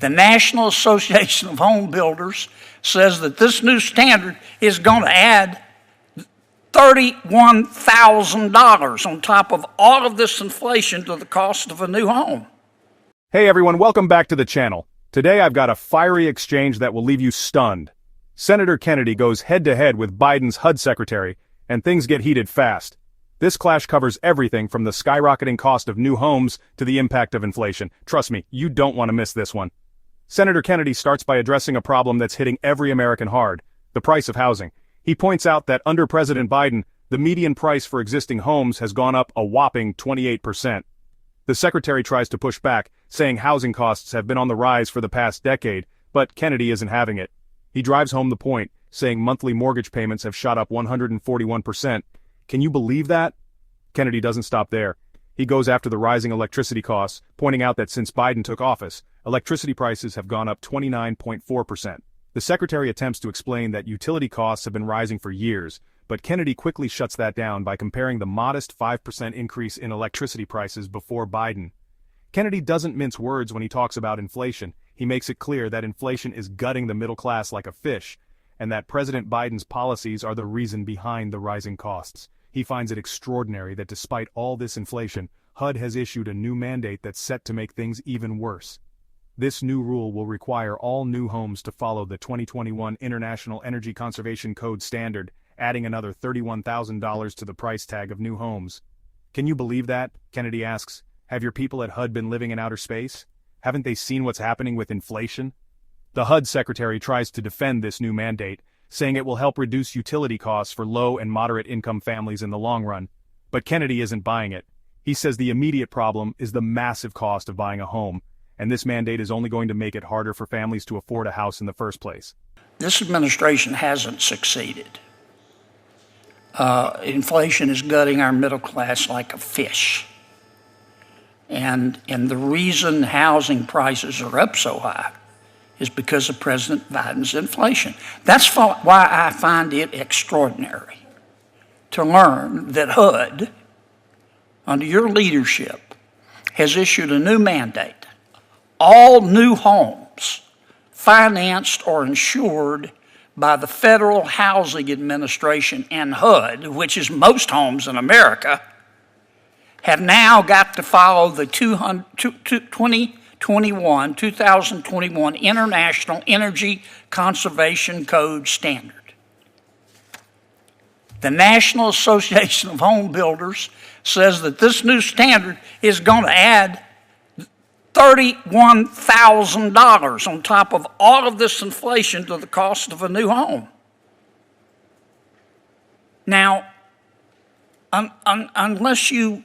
The National Association of Home Builders says that this new standard is going to add $31,000 on top of all of this inflation to the cost of a new home. Hey everyone, welcome back to the channel. Today I've got a fiery exchange that will leave you stunned. Senator Kennedy goes head-to-head with Biden's HUD secretary, and things get heated fast. This clash covers everything from the skyrocketing cost of new homes to the impact of inflation. Trust me, you don't want to miss this one. Senator Kennedy starts by addressing a problem that's hitting every American hard: the price of housing. He points out that under President Biden, the median price for existing homes has gone up a whopping 28%. The secretary tries to push back, saying housing costs have been on the rise for the past decade, but Kennedy isn't having it. He drives home the point, saying monthly mortgage payments have shot up 141%. Can you believe that? Kennedy doesn't stop there. He goes after the rising electricity costs, pointing out that since Biden took office, electricity prices have gone up 29.4%. The secretary attempts to explain that utility costs have been rising for years, but Kennedy quickly shuts that down by comparing the modest 5% increase in electricity prices before Biden. Kennedy doesn't mince words when he talks about inflation. He makes it clear that inflation is gutting the middle class like a fish, and that President Biden's policies are the reason behind the rising costs. He finds it extraordinary that despite all this inflation, HUD has issued a new mandate that's set to make things even worse. This new rule will require all new homes to follow the 2021 International Energy Conservation Code standard, adding another $31,000 to the price tag of new homes. Can you believe that? Kennedy asks. Have your people at HUD been living in outer space? Haven't they seen what's happening with inflation? The HUD secretary tries to defend this new mandate, saying it will help reduce utility costs for low and moderate income families in the long run. But Kennedy isn't buying it. He says the immediate problem is the massive cost of buying a home, and this mandate is only going to make it harder for families to afford a house in the first place. This administration hasn't succeeded. Inflation is gutting our middle class like a fish. And the reason housing prices are up so high is because of President Biden's inflation. That's why I find it extraordinary to learn that HUD, under your leadership, has issued a new mandate. All new homes financed or insured by the Federal Housing Administration and HUD, which is most homes in America, have now got to follow the 2021 International Energy Conservation Code standard. The National Association of Home Builders says that this new standard is going to add $31,000 on top of all of this inflation to the cost of a new home. Now, unless you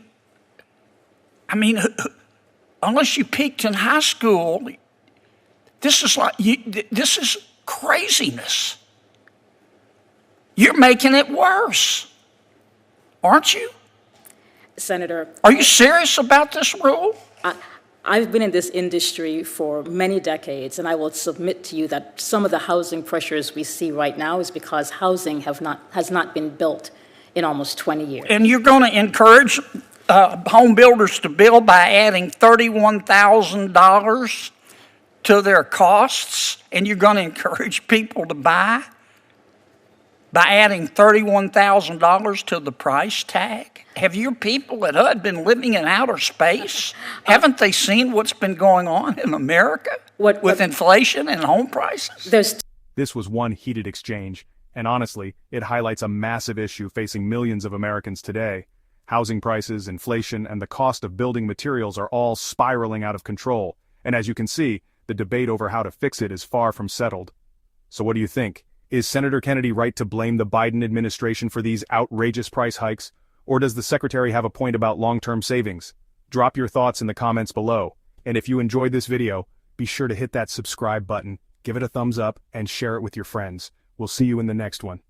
peaked in high school, this is craziness. You're making it worse, aren't you? Senator, are you serious about this rule? I've been in this industry for many decades, and I will submit to you that some of the housing pressures we see right now is because housing has not been built in almost 20 years. And you're going to encourage home builders to build by adding $31,000 to their costs, and you're going to encourage people to buy by adding $31,000 to the price tag? Have your people at HUD been living in outer space? Haven't they seen what's been going on in America with inflation and home prices? This was one heated exchange, and honestly, it highlights a massive issue facing millions of Americans today. Housing prices, inflation, and the cost of building materials are all spiraling out of control, and as you can see, the debate over how to fix it is far from settled. So what do you think? Is Senator Kennedy right to blame the Biden administration for these outrageous price hikes? Or does the secretary have a point about long-term savings? Drop your thoughts in the comments below. And if you enjoyed this video, be sure to hit that subscribe button, give it a thumbs up, and share it with your friends. We'll see you in the next one.